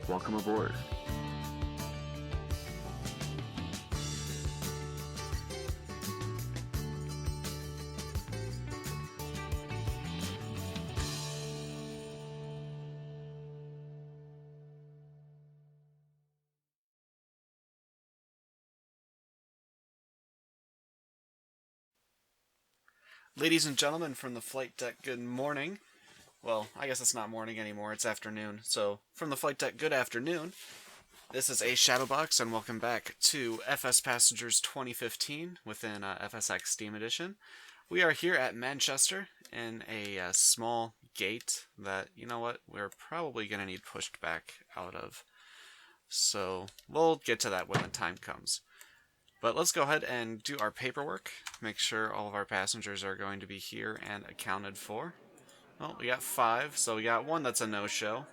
Welcome aboard. Ladies and gentlemen from the flight deck, good morning. Well, I guess it's not morning anymore, it's afternoon. So, from the flight deck, good afternoon. This is a Shadowbox, and welcome back to FSPassengers 2015 within FSX Steam Edition. We are here at Manchester in a small gate that, you know what, we're probably going to need pushed back out of. So, we'll get to that when the time comes. But let's go ahead and do our paperwork. Make sure all of our passengers are going to be here and accounted for. Well, we got 5, so we got 1 that's a no-show.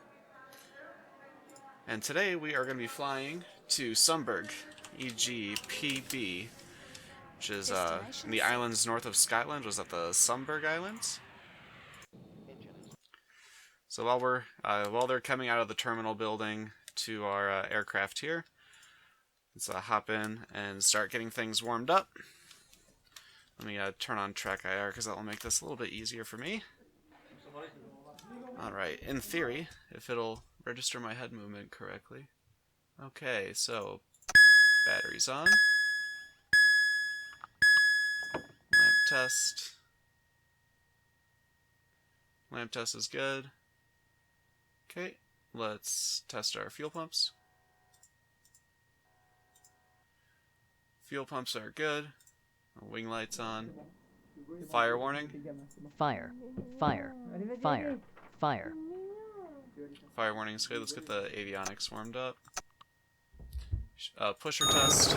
And today we are going to be flying to Sumburg, EGPB, which is in the islands north of Scotland. Was that the Sumburg Islands? So while they're coming out of the terminal building to our aircraft here, let's hop in and start getting things warmed up. Let me turn on track IR because that will make this a little bit easier for me. Alright, in theory, if it'll register my head movement correctly. Okay, so batteries on. Lamp test. Lamp test is good. Okay, let's test our fuel pumps. Fuel pumps are good. Wing lights on. Fire warning. Fire. Fire. Fire. Fire. Fire warning is good. Let's get the avionics warmed up. Pusher test.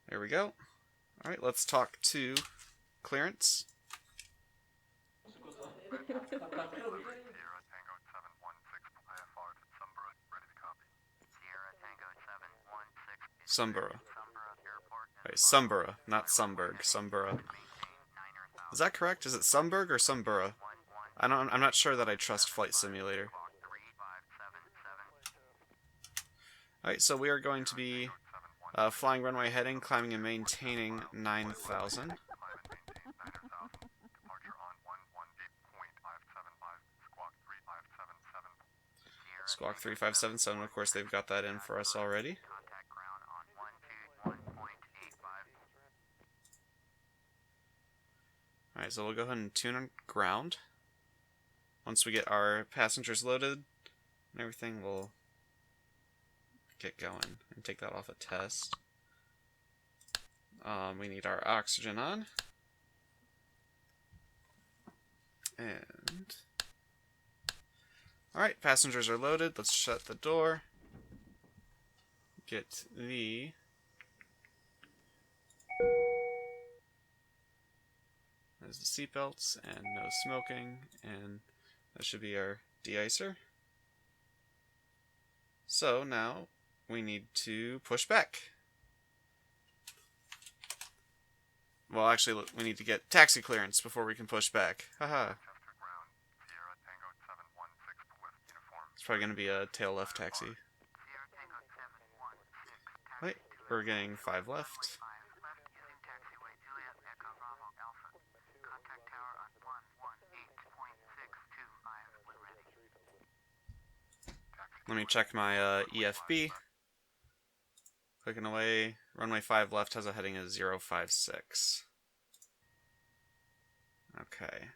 There we go. Alright, let's talk to clearance. Sumburg. Right, Sumburg, not Sumburg. Sumburg. Is that correct? Is it Sumburg or Sumburg? I'm not sure that I trust Flight Simulator. Alright, so we are going to be flying runway heading, climbing and maintaining 9,000. Squawk 3577, of course they've got that in for us already. Alright, so we'll go ahead and tune on ground. Once we get our passengers loaded and everything, we'll get going and take that off a test. We need our oxygen on. And alright, passengers are loaded. Let's shut the door. Get the there's the seatbelts and no smoking, and that should be our de-icer. So now we need to push back. Well, actually, we need to get taxi clearance before we can push back. Haha. It's probably going to be a tail left taxi. Wait, we're getting 5 left. Let me check my EFB. Clicking away. Runway 5 left has a heading of 056. Okay.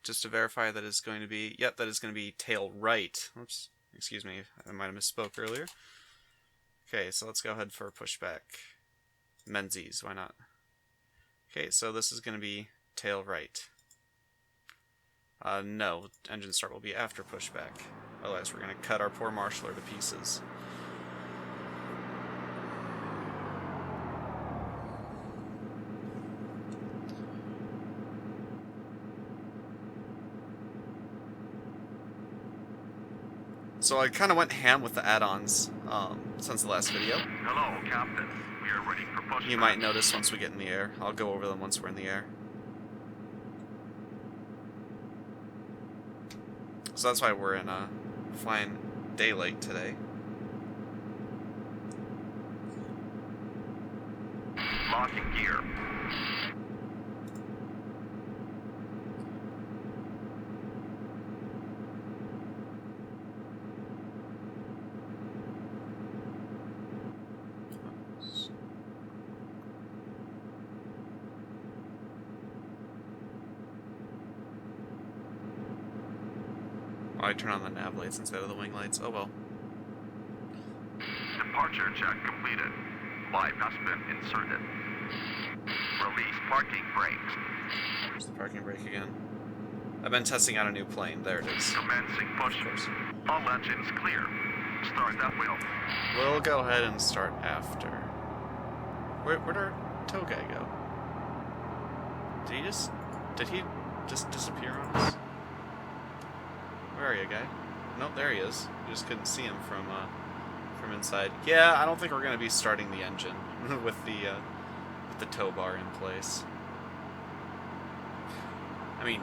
Just to verify that is going to be... Yep, that is going to be tail right. Oops. Excuse me. I might have misspoke earlier. Okay, so let's go ahead for a pushback. Menzies, why not? Okay, so this is going to be tail right. No, engine start will be after pushback. Otherwise, we're going to cut our poor marshaller to pieces. So I kind of went ham with the add-ons since the last video. Hello, Captain. We are ready for pushback. You might notice once we get in the air. I'll go over them once we're in the air. So that's why we're in flying daylight today. Locking gear. Oh, I turn on the nav lights instead of the wing lights. Oh well. Departure check completed. Live has been inserted. Release parking brakes. There's the parking brake again. I've been testing out a new plane. There it is. Commencing push. Of course. All engines clear. Start that wheel. We'll go ahead and start after. Where'd our tow guy go? Did he just disappear on us? Where are you, guy? Nope, there he is. You just couldn't see him from inside. Yeah, I don't think we're gonna be starting the engine with the tow bar in place. I mean,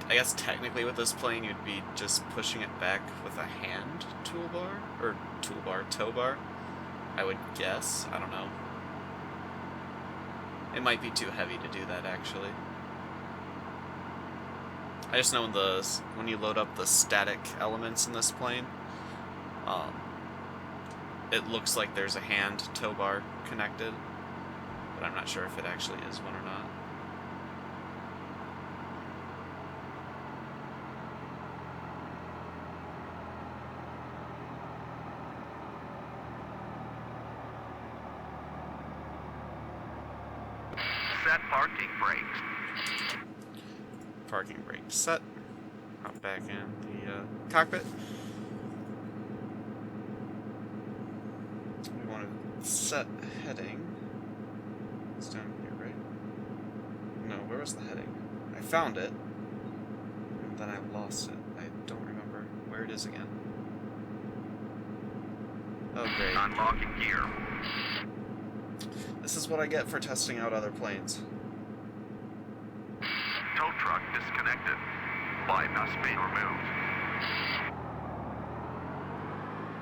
I guess technically with this plane you'd be just pushing it back with a hand toolbar or tow bar. I would guess. I don't know. It might be too heavy to do that actually. I just know when you load up the static elements in this plane, it looks like there's a hand tow bar connected, but I'm not sure if it actually is one or not. Set parking brakes. Parking brake set. Hop back in the cockpit. We want to set heading. It's down here, right? No, where was the heading? I found it, and then I lost it. I don't remember where it is again. Oh, great. Unlocking gear. This is what I get for testing out other planes. Tow truck disconnected. Bypass being removed.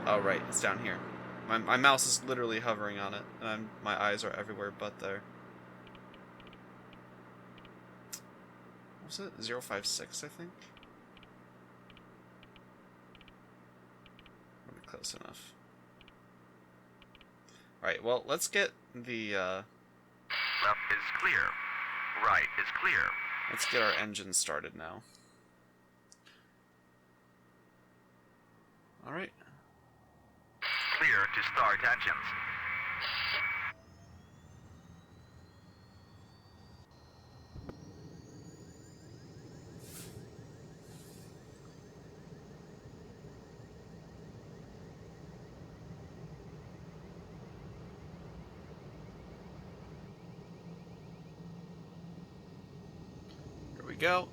Oh, right, it's down here. My mouse is literally hovering on it, and my eyes are everywhere but there. What was it? 056, I think? Probably close enough. Alright, well, let's get the, Left is clear. Right is clear. let's get our engine started now. Alright. Clear to start engines. Here we go.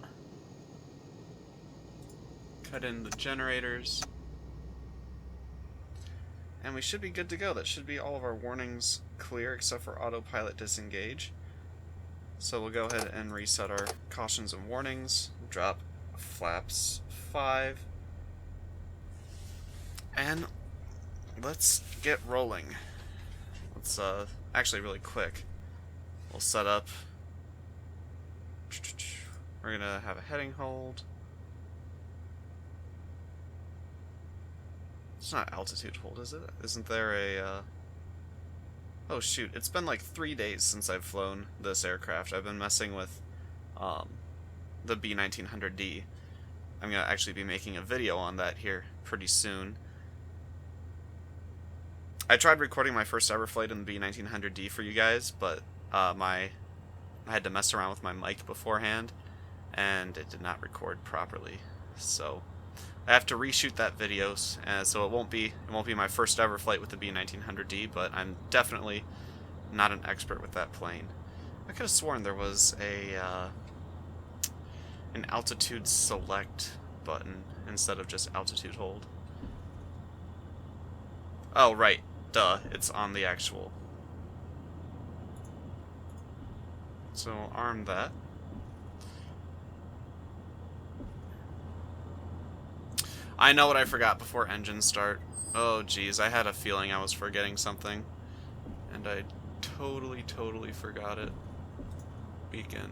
Cut in the generators. And we should be good to go. That should be all of our warnings clear except for autopilot disengage. So we'll go ahead and reset our cautions and warnings. Drop flaps 5. And let's get rolling. Let's actually really quick. We'll set up. We're gonna have a heading hold. It's not altitude hold, is it? Isn't there a, Oh shoot, it's been like 3 days since I've flown this aircraft. I've been messing with, the B-1900D. I'm gonna actually be making a video on that here pretty soon. I tried recording my first ever flight in the B-1900D for you guys, but, I had to mess around with my mic beforehand, and it did not record properly, so I have to reshoot that video, so it won't be my first ever flight with the B-1900D, but I'm definitely not an expert with that plane. I could have sworn there was an altitude select button instead of just altitude hold. Oh right, duh, it's on the actual. So we'll arm that. I know what I forgot before engines start. Oh, geez, I had a feeling I was forgetting something. And I totally forgot it. Beacon.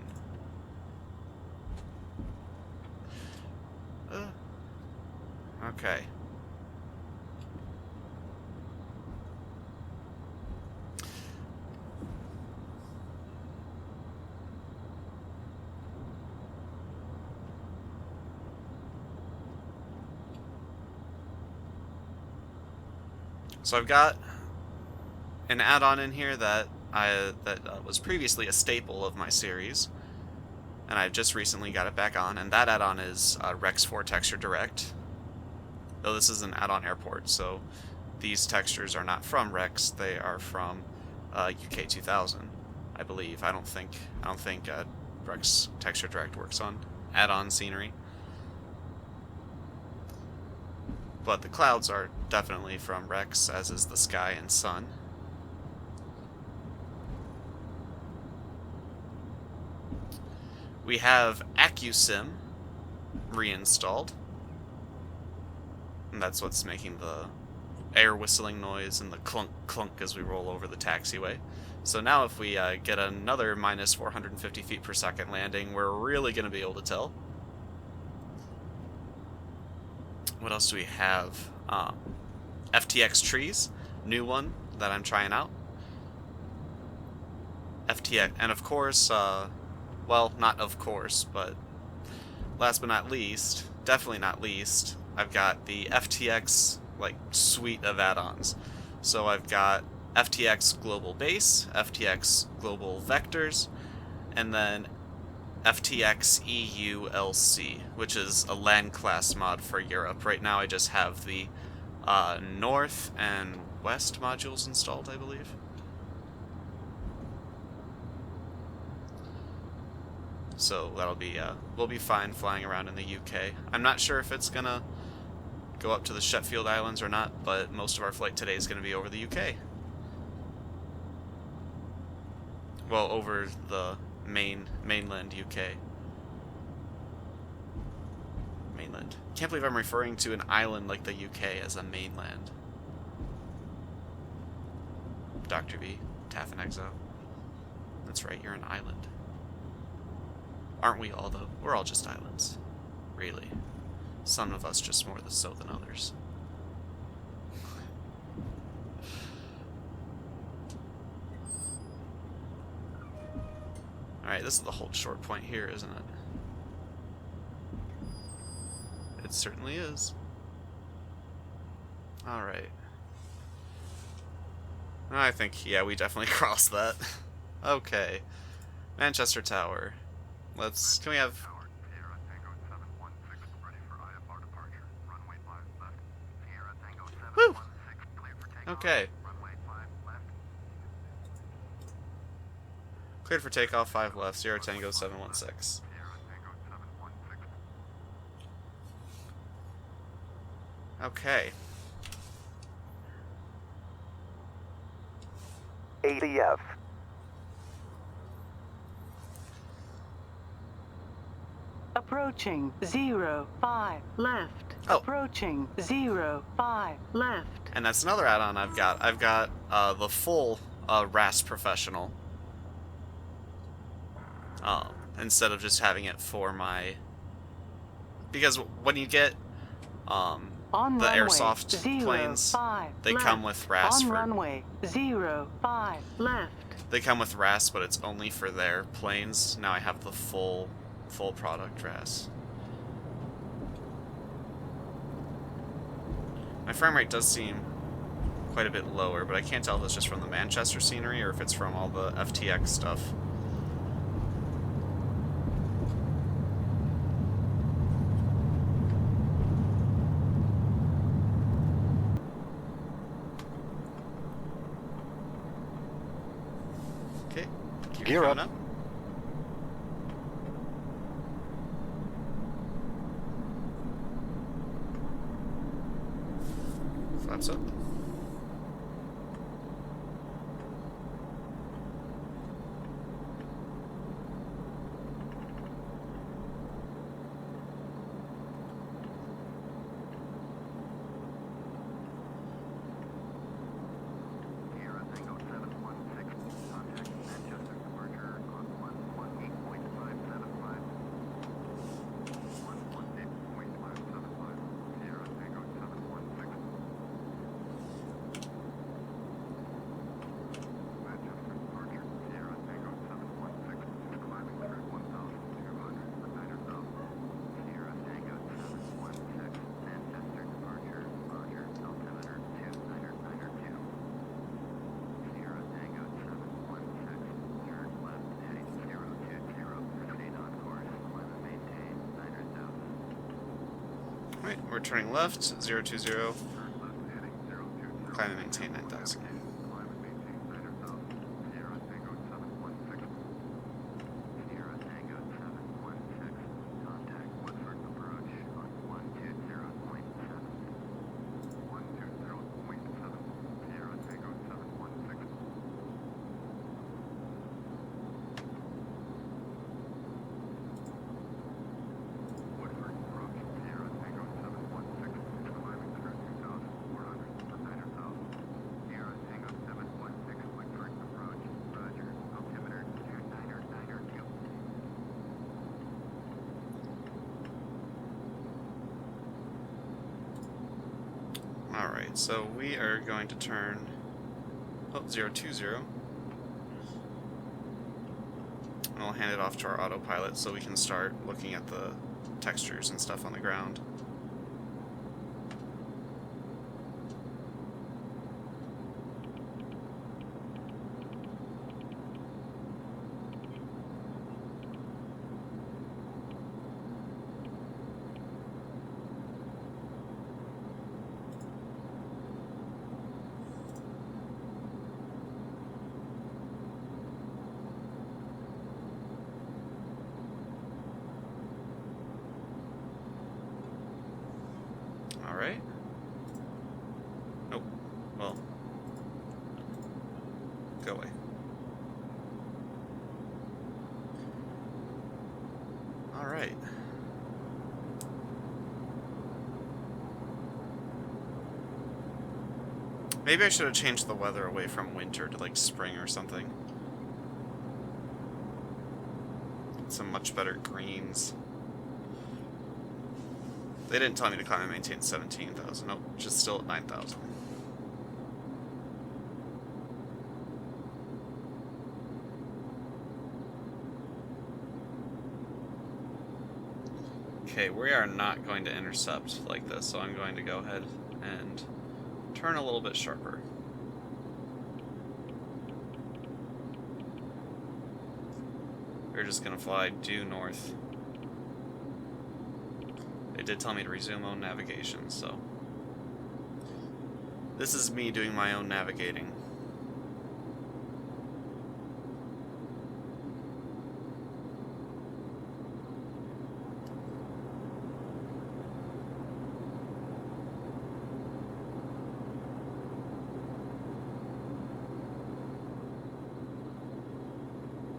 Okay. So I've got an add-on in here that was previously a staple of my series, and I've just recently got it back on, and that add-on is Rex 4 Texture Direct. Though this is an add-on airport, so these textures are not from Rex; they are from UK 2000, I believe. I don't think Rex Texture Direct works on add-on scenery. But the clouds are definitely from Rex, as is the sky and sun. We have AccuSim reinstalled. And that's what's making the air whistling noise and the clunk clunk as we roll over the taxiway. So now if we get another minus 450 feet per second landing, we're really going to be able to tell. What else do we have? FTX trees, new one that I'm trying out. FTX, and of course, well, not of course, but last but not least, definitely not least, I've got the FTX suite of add-ons. So I've got FTX Global Base, FTX Global Vectors, and then FTX EU LC, which is a land class mod for Europe. Right now I just have the North and West modules installed, I believe. So that'll be, we'll be fine flying around in the UK. I'm not sure if it's gonna go up to the Sheffield Islands or not, but most of our flight today is gonna be over the UK. Well, over the mainland UK. Mainland. Can't believe I'm referring to an island like the UK as a mainland. Dr. V, Taff and Exo. That's right, you're an island. Aren't we all, though? We're all just islands. Really. Some of us just more so than others. Alright, this is the hold short point here, isn't it? It certainly is. Alright. I think, yeah, we definitely crossed that. Okay. Manchester Tower. Let's, can we have... Woo! Okay. Cleared for takeoff, 5 left, Sierra Tango 716. Okay. ADF. Approaching 05 left. Oh. Approaching 05 left. And that's another add-on I've got. I've got the full RAS Professional. Instead of just having it for my... Because when you get On the runway airsoft planes, 05 they left. come with RAS On for... runway 05 left. They come with RAS, but it's only for their planes. Now I have the full product RAS. My frame rate does seem quite a bit lower, but I can't tell if it's just from the Manchester scenery or if it's from all the FTX stuff. Okay, Gear up. Flaps up. Alright, we're turning left, 020. Climb and maintain 9,000. Alright, so we are going to turn 020. And we'll hand it off to our autopilot so we can start looking at the textures and stuff on the ground. Alright. Nope. Well. Go away. Alright. Maybe I should have changed the weather away from winter to like spring or something. Some much better greens. They didn't tell me to climb and maintain 17,000. Nope, just still at 9,000. Okay, we are not going to intercept like this, so I'm going to go ahead and turn a little bit sharper. We're just going to fly due north. They did tell me to resume own navigation, so this is me doing my own navigating.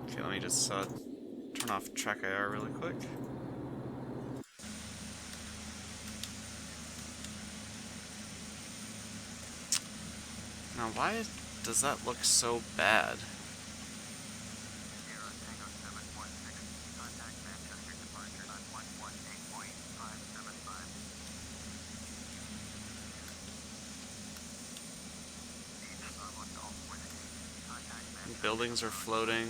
Okay, let me just turn off track IR really quick. Now, why does that look so bad? Buildings are floating.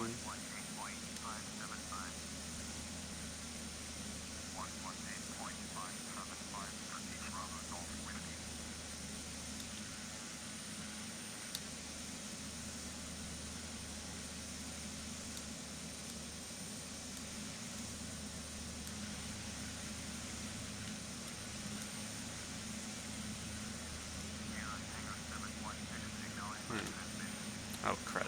Oh, crud.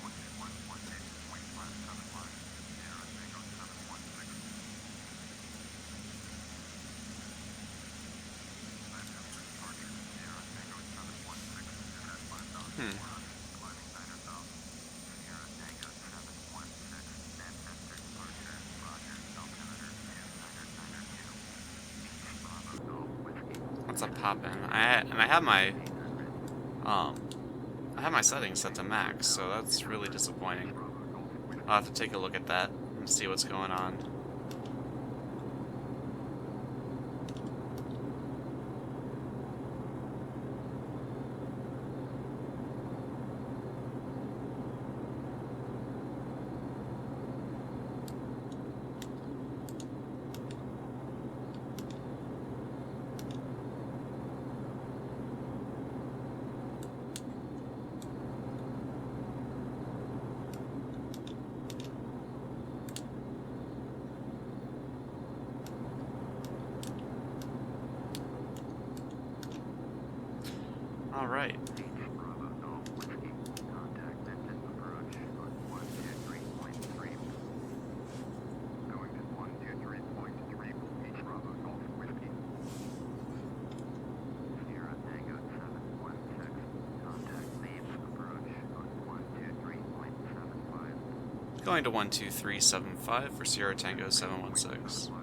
What's up, poppin'? I have my settings set to max, so that's really disappointing. I'll have to take a look at that and see what's going on. Alright. Going to 12375 for Sierra Tango 716.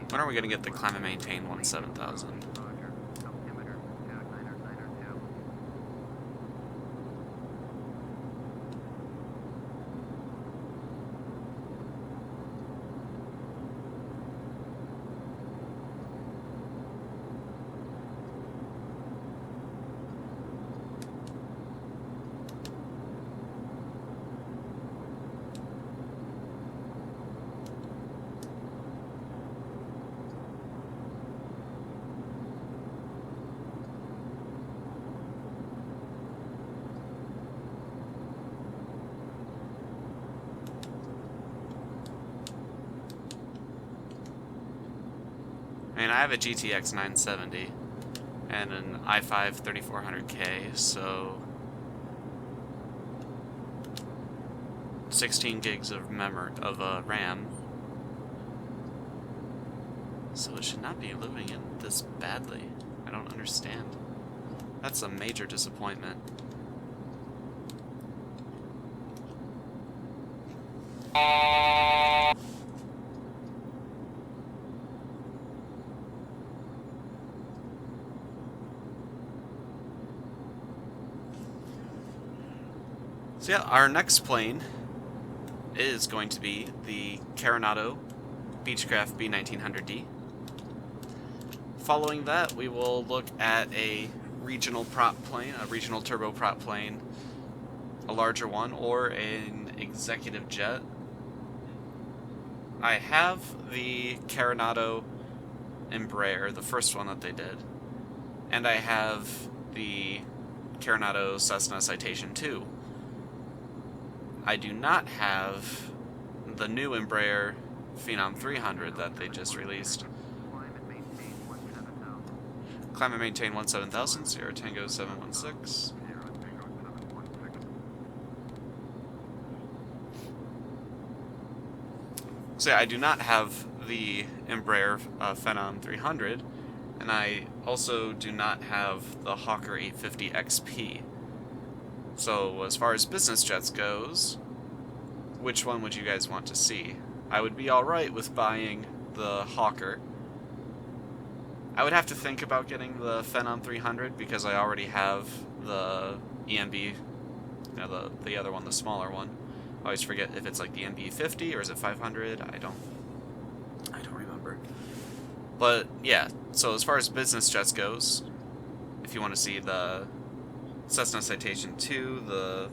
When are we going to get the climb and maintain 17,000? I mean, I have a GTX 970 and an i5 3400K, so 16 gigs of RAM. So it should not be loading in this badly. I don't understand. That's a major disappointment. So yeah, our next plane is going to be the Coronado Beechcraft B1900D. Following that, we will look at a regional prop plane, a regional turboprop plane, a larger one, or an executive jet. I have the Coronado Embraer, the first one that they did, and I have the Coronado Cessna Citation II. I do not have the new Embraer Phenom 300 that they just released. Climb and maintain 17,000, Sierra Tango 716. So yeah, I do not have the Embraer Phenom 300, and I also do not have the Hawker 850 XP. So as far as business jets goes, which one would you guys want to see? I would be alright with buying the Hawker. I would have to think about getting the Phenom 300 because I already have the EMB, you know, the other one, the smaller one. I always forget if it's like the EMB 50 or is it 500. I don't remember. But yeah, so as far as business jets goes, if you want to see the Cessna Citation II, the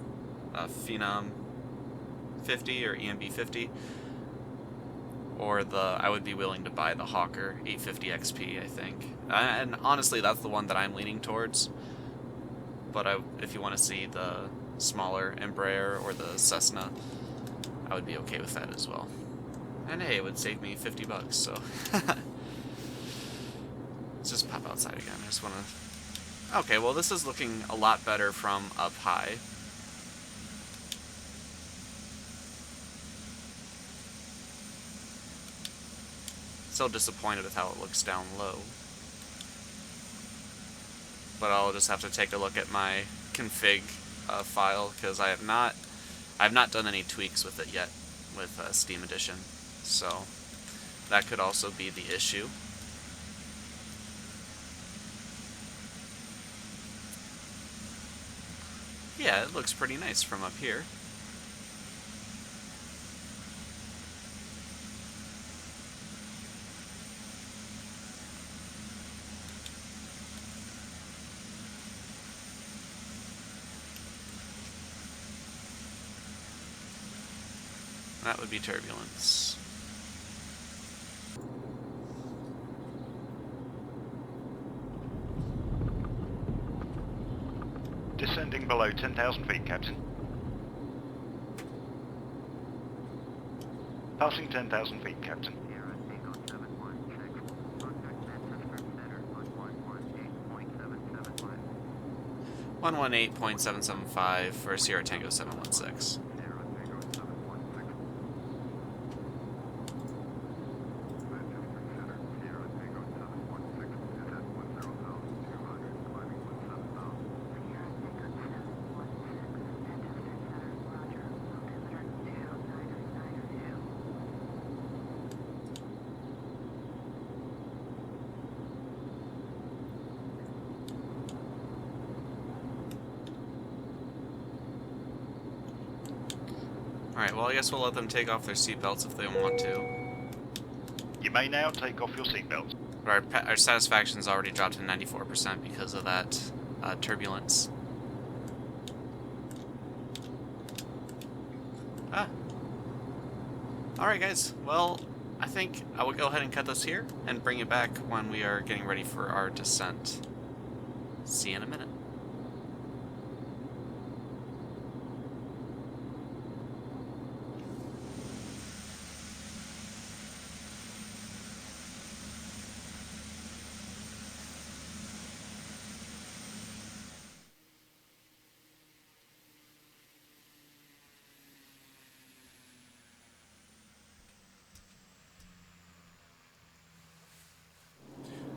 Phenom 50 or EMB 50, or I would be willing to buy the Hawker 850 XP, I think. And honestly, that's the one that I'm leaning towards. But if you want to see the smaller Embraer or the Cessna, I would be okay with that as well. And hey, it would save me $50, so. Let's just pop outside again. I just want to. Okay, well this is looking a lot better from up high. Still disappointed with how it looks down low. But I'll just have to take a look at my config file because I have not done any tweaks with it yet with Steam Edition. So that could also be the issue. Yeah, it looks pretty nice from up here. That would be turbulence. Descending below 10,000 feet, Captain. Passing 10,000 feet, Captain. 118.775 for Sierra Tango 716. Alright, well I guess we'll let them take off their seatbelts if they want to. You may now take off your seatbelts. But our satisfaction's already dropped to 94% because of that turbulence. Ah. Alright guys, well, I think I will go ahead and cut this here and bring it back when we are getting ready for our descent. See you in a minute.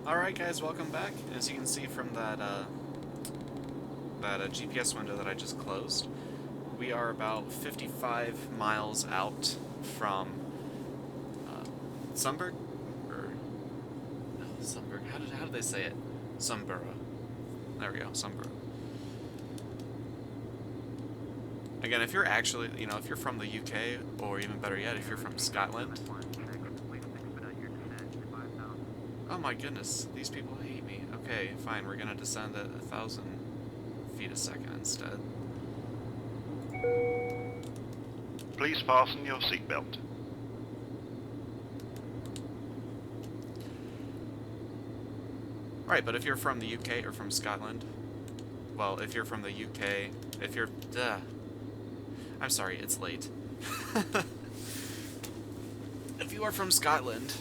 Alright guys, welcome back. As you can see from that GPS window that I just closed, we are about 55 miles out from Sunburg? Or Sunburg, how did they say it? Sunborough. There we go, Sunborough. Again, if you're actually, if you're from the UK, or even better yet, if you're from Scotland. Oh my goodness, these people hate me. Okay, fine, we're gonna descend at 1,000 feet a second instead. Please fasten your seatbelt. Right, but if you're from the UK or from Scotland, well, if you're from the UK, I'm sorry, it's late. If you are from Scotland,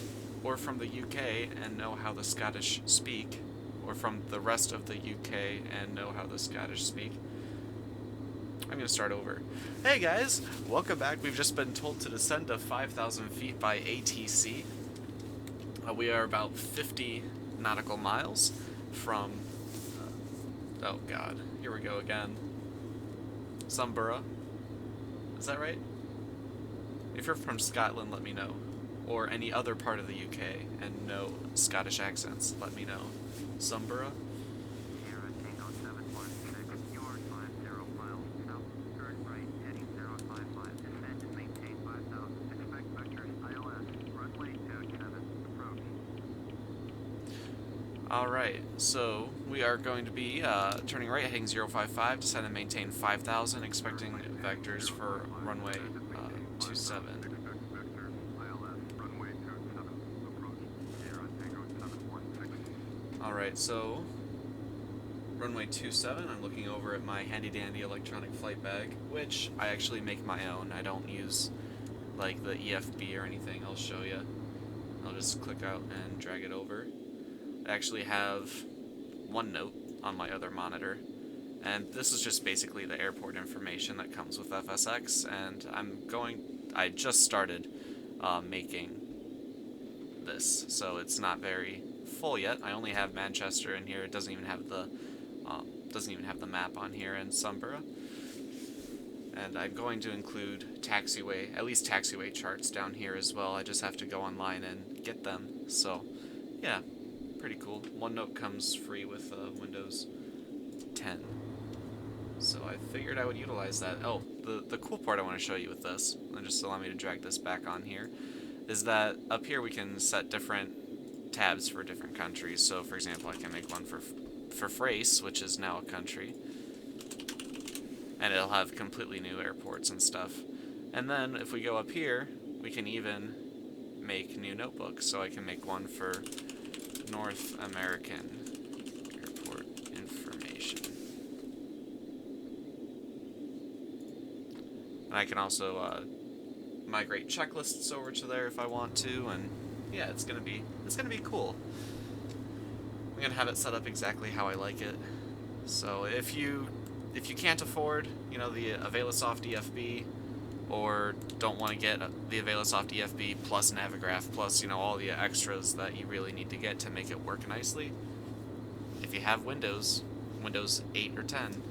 or from the UK and know how the Scottish speak, or from the rest of the UK and know how the Scottish speak. I'm gonna start over. Hey guys, welcome back. We've just been told to descend to 5,000 feet by ATC. We are about 50 nautical miles from, oh god, here we go again. Sunborough. Is that right? If you're from Scotland, let me know. Or any other part of the UK and know Scottish accents, let me know. Sunborough? Sierra Tango 716, yard 50 miles south, turn right, heading 055, descend and maintain 5,000, expect vectors ILS, runway 27, approach. Alright, so we are going to be turning right, heading 055, descend and maintain 5,000, expecting vectors for runway 27. Alright, so runway 27, I'm looking over at my handy-dandy electronic flight bag, which I actually make my own. I don't use like the EFB or anything. I'll show you. I'll just click out and drag it over. I actually have OneNote on my other monitor, and this is just basically the airport information that comes with FSX, and I just started making this, so it's not very full yet. I only have Manchester in here. It doesn't even have the map on here in Sunborough. And I'm going to include taxiway, at least taxiway charts down here as well. I just have to go online and get them. So, yeah, pretty cool. OneNote comes free with Windows 10. So I figured I would utilize that. Oh, the cool part I want to show you with this, and just allow me to drag this back on here, is that up here we can set different tabs for different countries. So for example, I can make one for France, which is now a country, and it'll have completely new airports and stuff. And then if we go up here, we can even make new notebooks. So I can make one for North American airport information. And I can also migrate checklists over to there if I want to, and yeah, it's gonna be cool. I'm gonna have it set up exactly how I like it. So if you can't afford, you know, the Availasoft DFB, or don't want to get the Availasoft DFB plus Navigraph plus, you know, all the extras that you really need to get to make it work nicely, if you have Windows 8 or 10,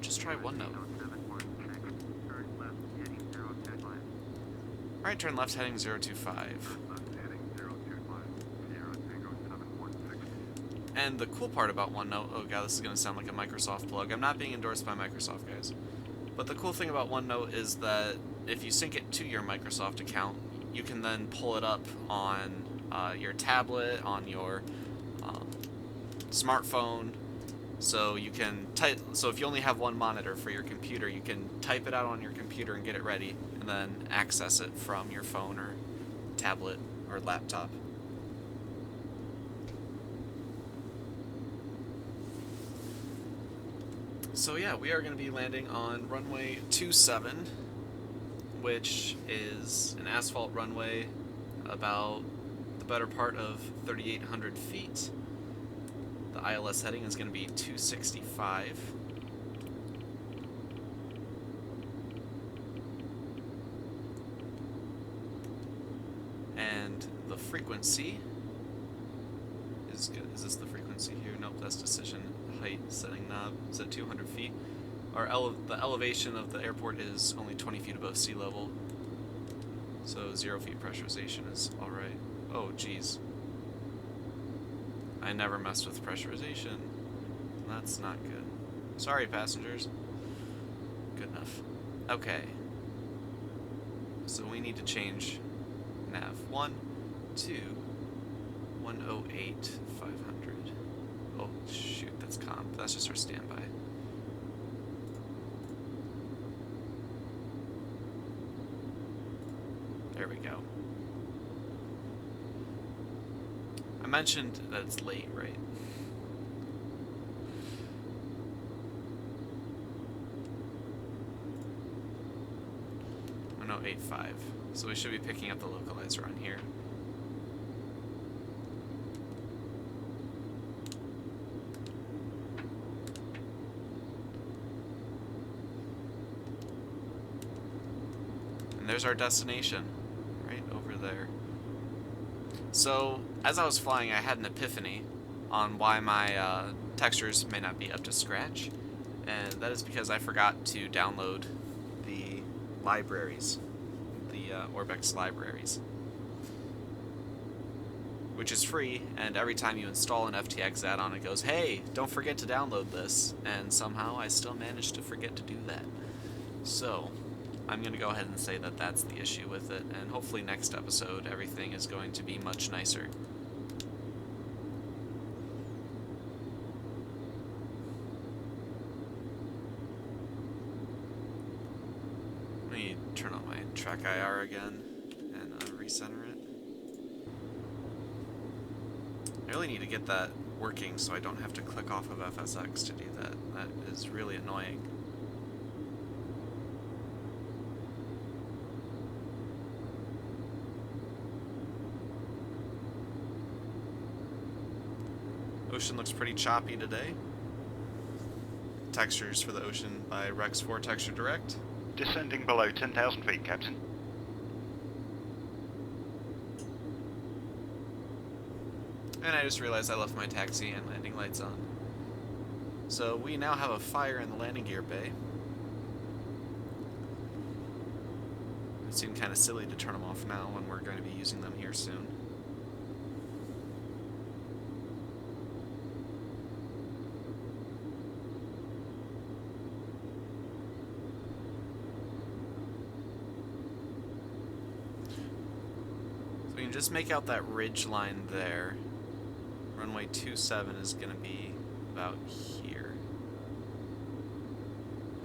just try OneNote. Alright, turn left heading 025. And the cool part about OneNote, oh god, this is going to sound like a Microsoft plug. I'm not being endorsed by Microsoft, guys. But the cool thing about OneNote is that if you sync it to your Microsoft account, you can then pull it up on your tablet, on your smartphone. So you can type. So if you only have one monitor for your computer, you can type it out on your computer and get it ready, and then access it from your phone or tablet or laptop. So yeah, we are going to be landing on runway 27, which is an asphalt runway about the better part of 3,800 feet. The ILS heading is going to be 265. And the frequency is good. Is this the frequency here? Nope, that's decision. Height setting knob is at 200 feet. The elevation of the airport is only 20 feet above sea level, so 0 feet pressurization is alright. Oh, geez. I never messed with pressurization. That's not good. Sorry, passengers. Good enough. Okay. So we need to change nav 1 to 108 500. Oh, shoot, that's comp. That's just our standby. There we go. I mentioned that it's late, right? Oh no, 8.5. So we should be picking up the localizer on here. And there's our destination, right over there. So, as I was flying, I had an epiphany on why my textures may not be up to scratch, and that is because I forgot to download the libraries, the Orbex libraries, which is free, and every time you install an FTX add-on, it goes, hey, don't forget to download this, and somehow I still managed to forget to do that. So, I'm going to go ahead and say that that's the issue with it, and hopefully next episode everything is going to be much nicer. Let me turn on my track IR again and recenter it. I really need to get that working so I don't have to click off of FSX to do that. That is really annoying. Ocean looks pretty choppy today. Textures for the ocean by Rex4 Texture Direct. Descending below 10,000 feet, Captain. And I just realized I left my taxi and landing lights on. So we now have a fire in the landing gear bay. It seemed kind of silly to turn them off now when we're going to be using them here soon. So we can just make out that ridge line there. Runway 27 is going to be about here.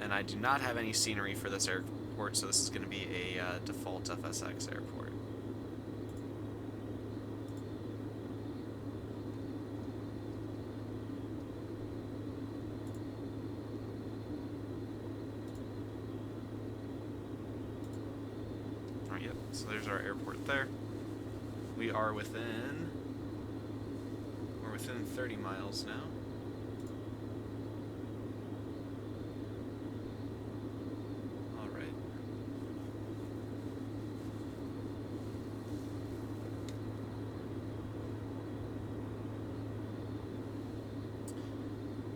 And I do not have any scenery for this airport, so this is going to be a default FSX airport. yep, so there's our airport there. We are within... We're within 30 miles now. Alright.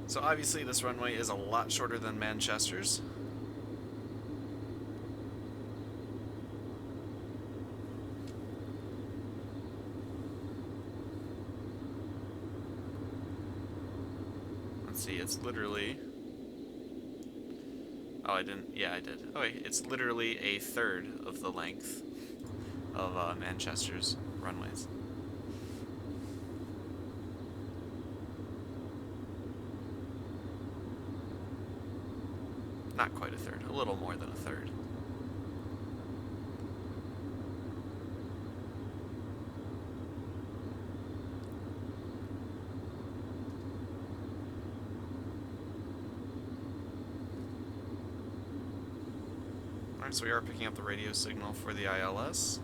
So obviously this runway is a lot shorter than Manchester's. Let's see, it's literally... Oh, I didn't... Yeah, I did. Oh, wait, it's literally a third of the length of Manchester's runways. Not quite a third, a little more than a third. Alright, so we are picking up the radio signal for the ILS.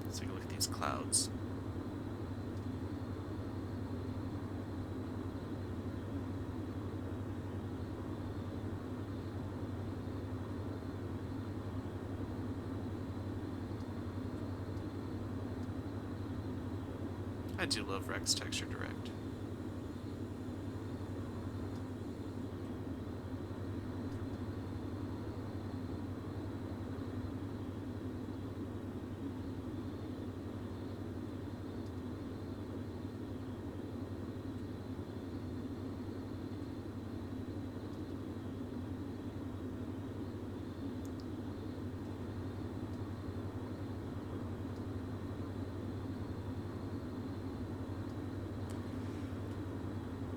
Let's take a look at these clouds. I do love Rex Texture Direct.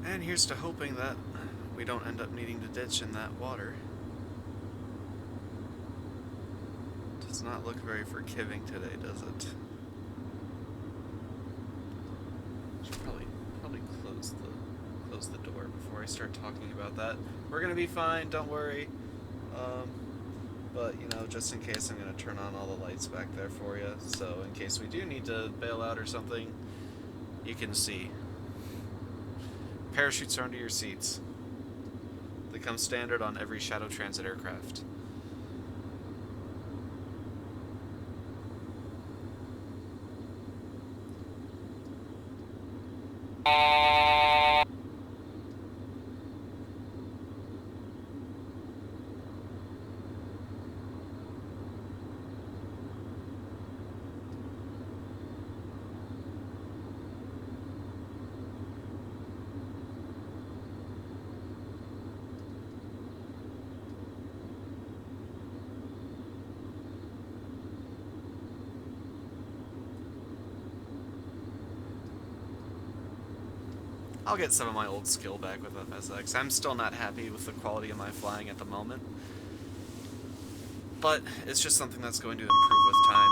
And here's to hoping that we don't end up needing to ditch in that water. Does not look very forgiving today, does it? Should probably close the door before I start talking about that. We're gonna be fine, don't worry. But you know, just in case, I'm gonna turn on all the lights back there for you. So in case we do need to bail out or something, you can see. Parachutes are under your seats. They come standard on every Shadow Transit aircraft. I'll get some of my old skill back with FSX. I'm still not happy with the quality of my flying at the moment, but it's just something that's going to improve with time.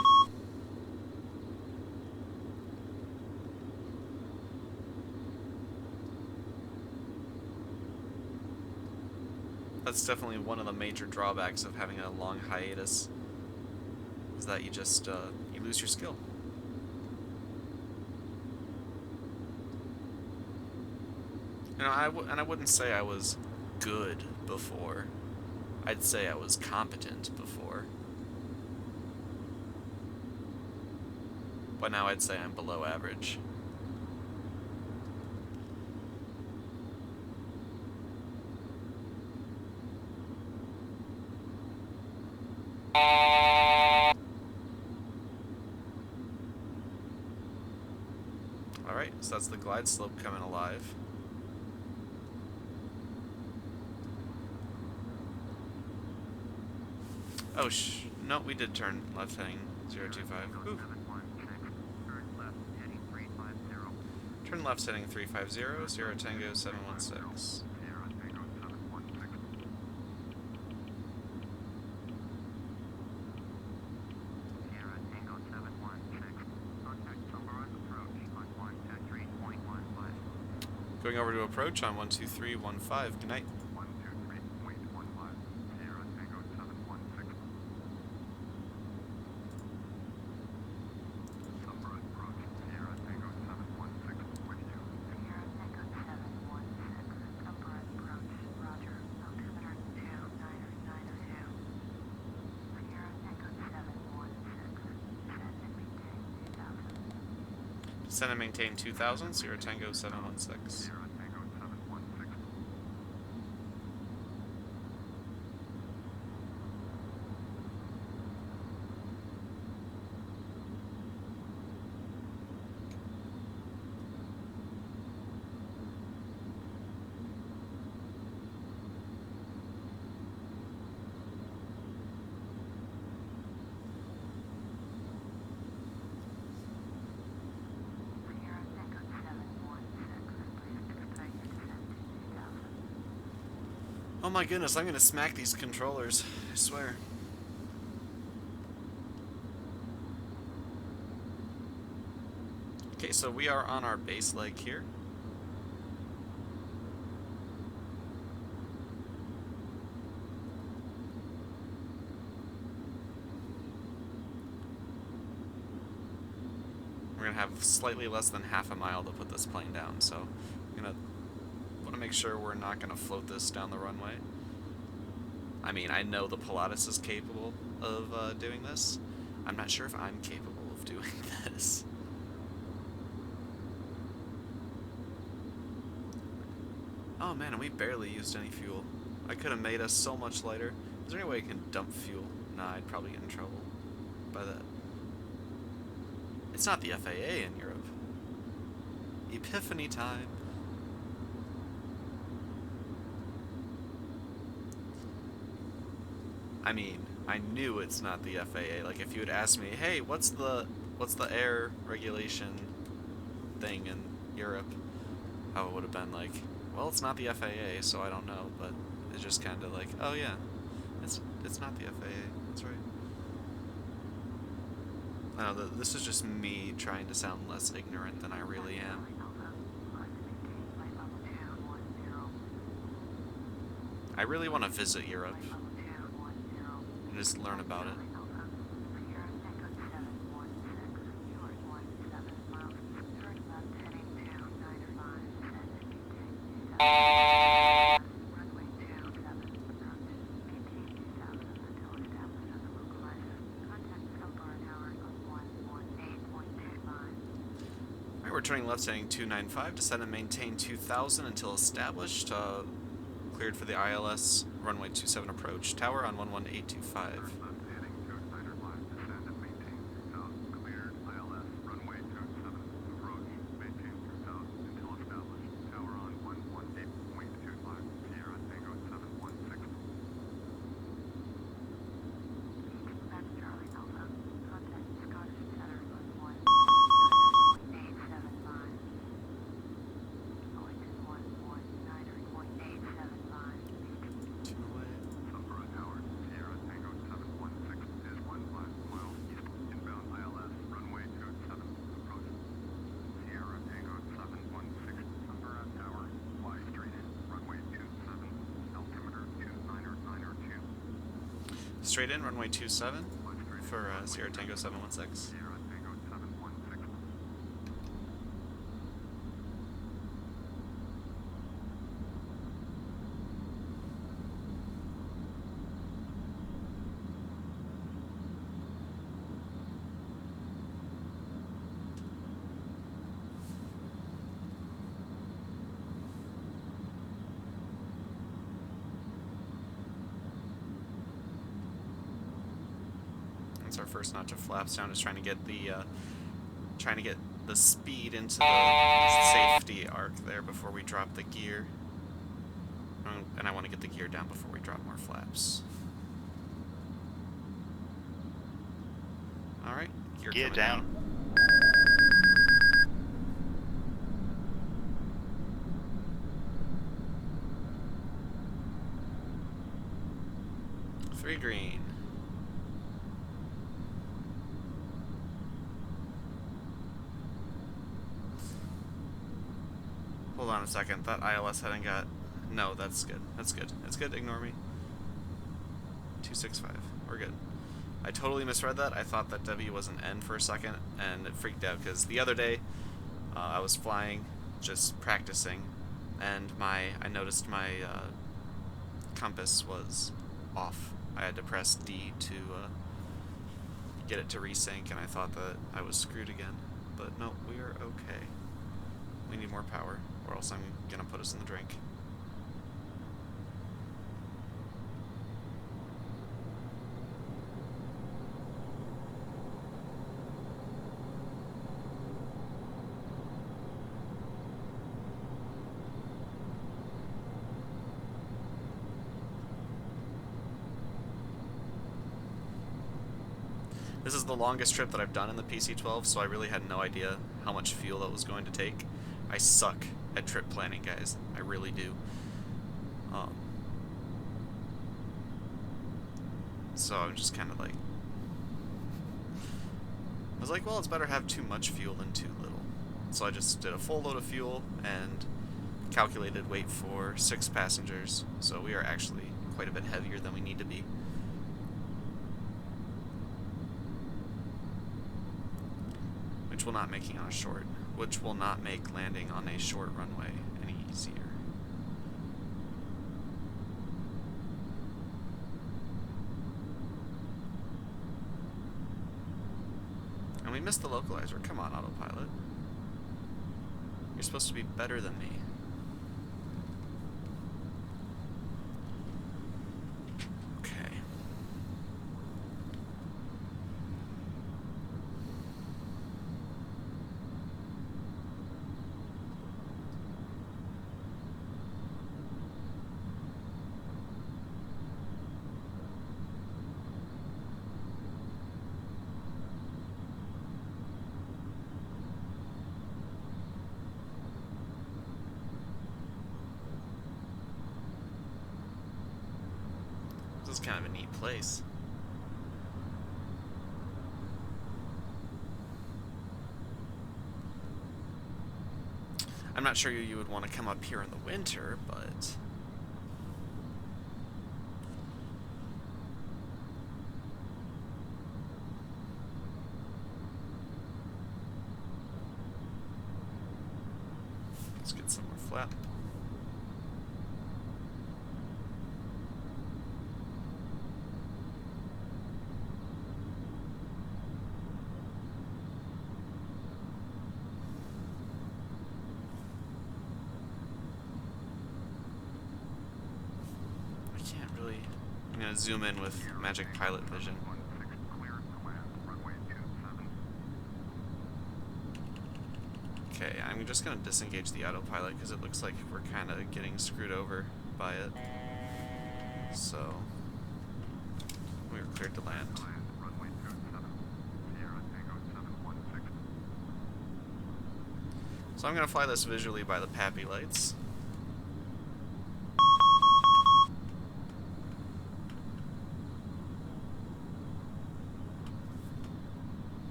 That's definitely one of the major drawbacks of having a long hiatus, is that you just, you lose your skill. You know, I wouldn't say I was good before. I'd say I was competent before. But now I'd say I'm below average. Alright, so that's the glide slope coming alive. Oh, no, we did turn left heading 025. Ooh. Turn left heading 350, 0 Tango 716. Sierra Tango 716. Contact Silverado approach. Going over to approach on 12315. Good night. 123.15, Sierra Tango 716. Number approach, Sierra Tango 716 with you. Sierra Tango 716, number approach, roger, altimeter 29902. Sierra Tango 716, send and maintain 2000. Descend and maintain 2000, Sierra Tango 716. Sierra Tango 716. Sierra Tango 716, please expedite your descent to 2000. Oh my goodness, I'm gonna smack these controllers. I swear. Okay, so we are on our base leg here. We're gonna have slightly less than half a mile to put this plane down, so I'm gonna want to make sure we're not gonna float this down the runway. I mean, I know the Pilatus is capable of doing this. I'm not sure if I'm capable of doing this. Oh man, and we barely used any fuel. I could have made us so much lighter. Is there any way I can dump fuel? Nah, I'd probably get in trouble by that. It's not the FAA in Europe. Epiphany time. I mean, I knew it's not the FAA. Like, if you had asked me, hey, what's the air regulation thing in Europe? I would have been like, well, it's not the FAA, so I don't know. But it's just kind of like, oh yeah, it's not the FAA. That's right. I know that this is just me trying to sound less ignorant than I really am. I really want to visit Europe and just learn about it. Alright, we're turning left heading 295, descend and maintain 2000 until established. Cleared for the ILS runway 27 approach. Tower on 11825. Left heading 295, descend and maintain 2000. Cleared, ILS, runway 27, approach, maintain 2000 until established. Tower on 118.25, Sierra Tango 716. That's Charlie Alpha. Contact Scottish Center on 1.875. Going to 1.9.875. Sunborough Tower, Sierra Tango 716 is 15 miles east, inbound ILS, runway 27, approach. Sierra Tango 716, Sunborough Tower, fly straight in, runway 27, altimeter 29902. Straight in, runway 27 for Sierra Tango 716. Sierra Tango 716. That's our first notch of flaps down. Just trying to get the speed into the safety arc there before we drop the gear. And I want to get the gear down before we drop more flaps. All right, Gear coming down. Three green. Hold on a a second. That ILS heading got... No, that's good. That's good. That's good. Ignore me. 265. We're good. I totally misread that. I thought that W was an N for a second, and it freaked out, because the other day, I was flying, just practicing, and I noticed my compass was off. I had to press D to get it to resync, and I thought that I was screwed again. But no, we are okay. We need more power, or else I'm gonna put us in the drink. This is the longest trip that I've done in the PC-12, so I really had no idea how much fuel that was going to take. I suck at trip planning, guys. I really do. So I'm just kind of like... I was like, well, it's better to have too much fuel than too little. So I just did a full load of fuel and calculated weight for 6 passengers. So we are actually quite a bit heavier than we need to be. Which will not make landing on a short runway any easier. And we missed the localizer. Come on, autopilot. You're supposed to be better than me. This is kind of a neat place. I'm not sure you would want to come up here in the winter, but... let's get some more flap. I'm going to zoom in with Magic Pilot Vision. Okay, I'm just going to disengage the autopilot because it looks like we're kind of getting screwed over by it. So, we were cleared to land. So I'm going to fly this visually by the PAPI lights.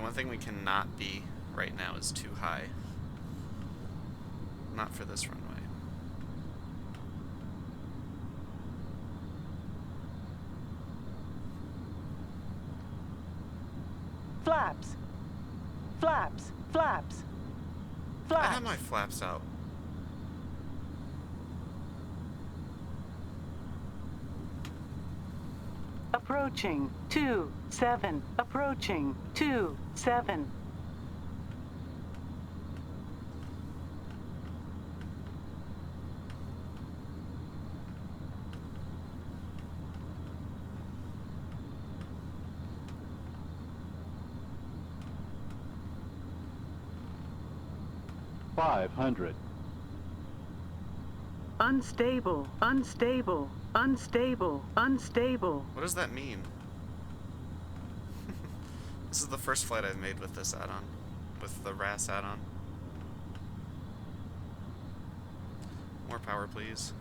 One thing we cannot be right now is too high. Not for this runway. Flaps. Flaps. Flaps. Flaps. I have my flaps out. Approaching 27. Approaching 27. 500. Unstable, unstable, unstable, unstable. What does that mean? This is the first flight I've made with this add-on. With the RAS add-on. More power, please.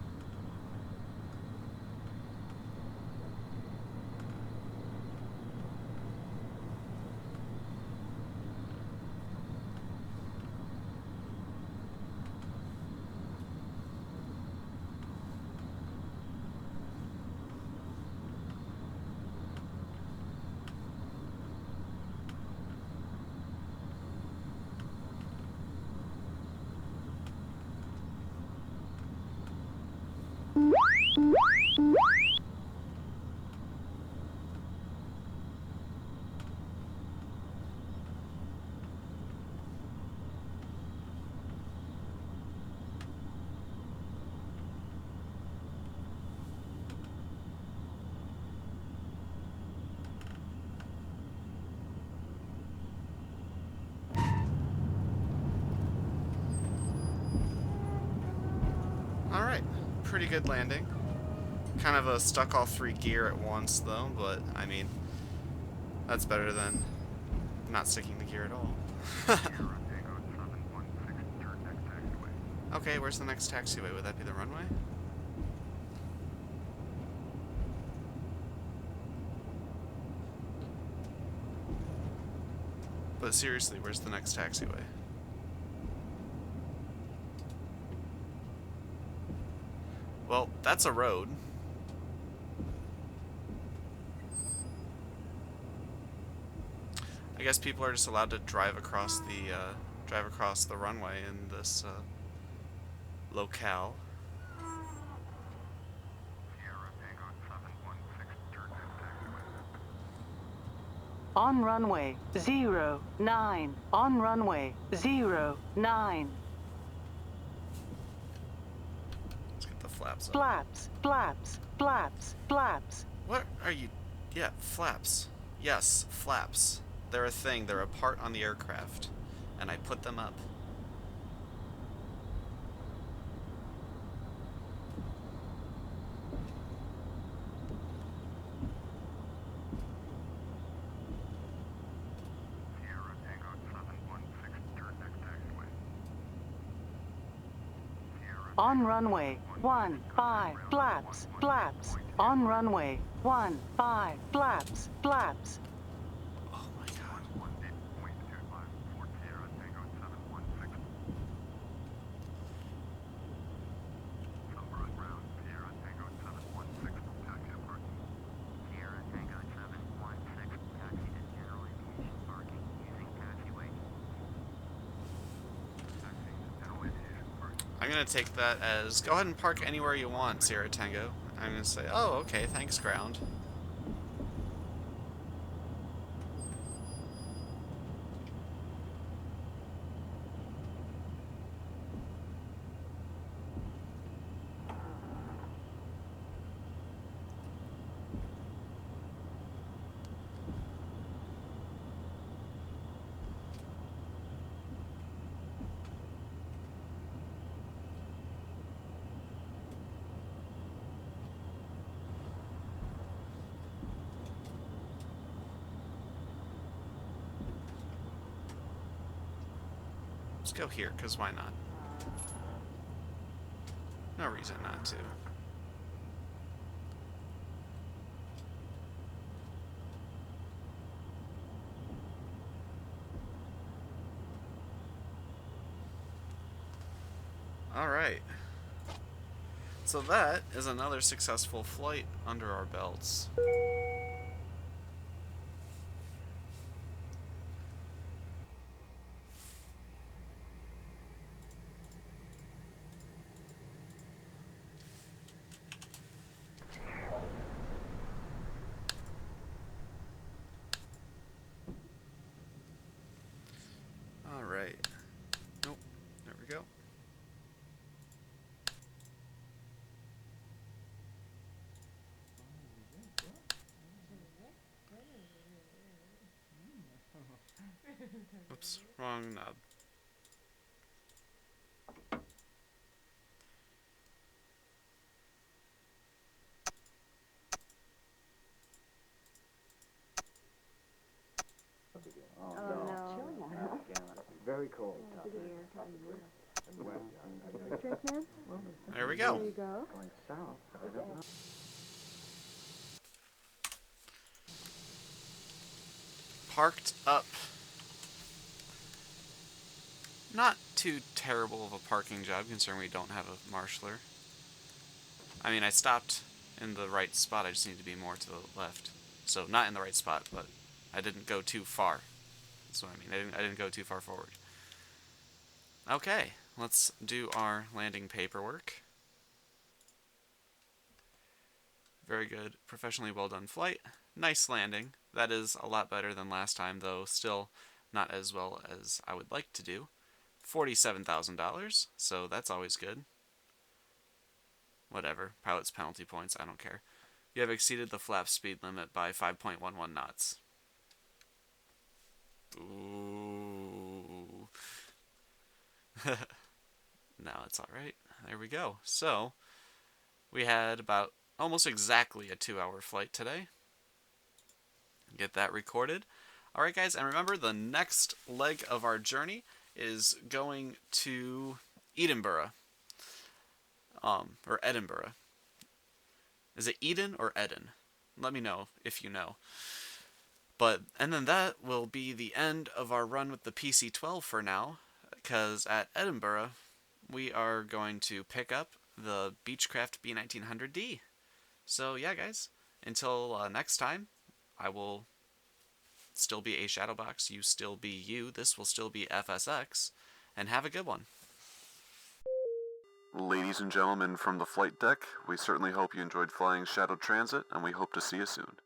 Alright, pretty good landing. Kind of a stuck all three gear at once though, but I mean, that's better than not sticking the gear at all. Okay, where's the next taxiway? Would that be the runway? But seriously, where's the next taxiway? Well, that's a road. I guess people are just allowed to drive across the runway in this locale. On runway 09. On runway 09. Let's get the flaps up. Flaps, flaps, flaps, flaps. What are you? Yeah, flaps. Yes, flaps. They're a thing. They're a part on the aircraft. And I put them up. On runway 15, flaps, flaps. On runway 15, flaps, flaps. Oh my god. I'm gonna take that as, go ahead and park anywhere you want, Sierra Tango. I'm gonna say, oh, okay, thanks, ground. Let's go here, because why not? No reason not to. Alright. So that is another successful flight under our belts. Alright. Nope. There we go. Oops, wrong knob. Very cold. There we go. Going south. I don't know. Parked up. Not too terrible of a parking job considering we don't have a marshaller. I mean, I stopped in the right spot, I just need to be more to the left. So, not in the right spot, but I didn't go too far. That's what I mean, I didn't go too far forward. Okay, let's do our landing paperwork. Very good, professionally well done flight. Nice landing. That is a lot better than last time, though still not as well as I would like to do. $47,000, so that's always good. Whatever, pilot's penalty points, I don't care. You have exceeded the flap speed limit by 5.11 knots. Ooh. No, it's alright. There we go. So, we had about almost exactly a 2-hour flight today. Get that recorded. Alright guys, and remember the next leg of our journey is going to Edinburgh. Or Edinburgh. Is it Eden or Eden? Let me know if you know. And then that will be the end of our run with the PC-12 for now, because at Edinburgh, we are going to pick up the Beechcraft B1900D. So yeah guys, until next time, I will still be a Shadowbox, you still be you, this will still be FSX, and have a good one. Ladies and gentlemen from the flight deck, we certainly hope you enjoyed flying Shadow Transit, and we hope to see you soon.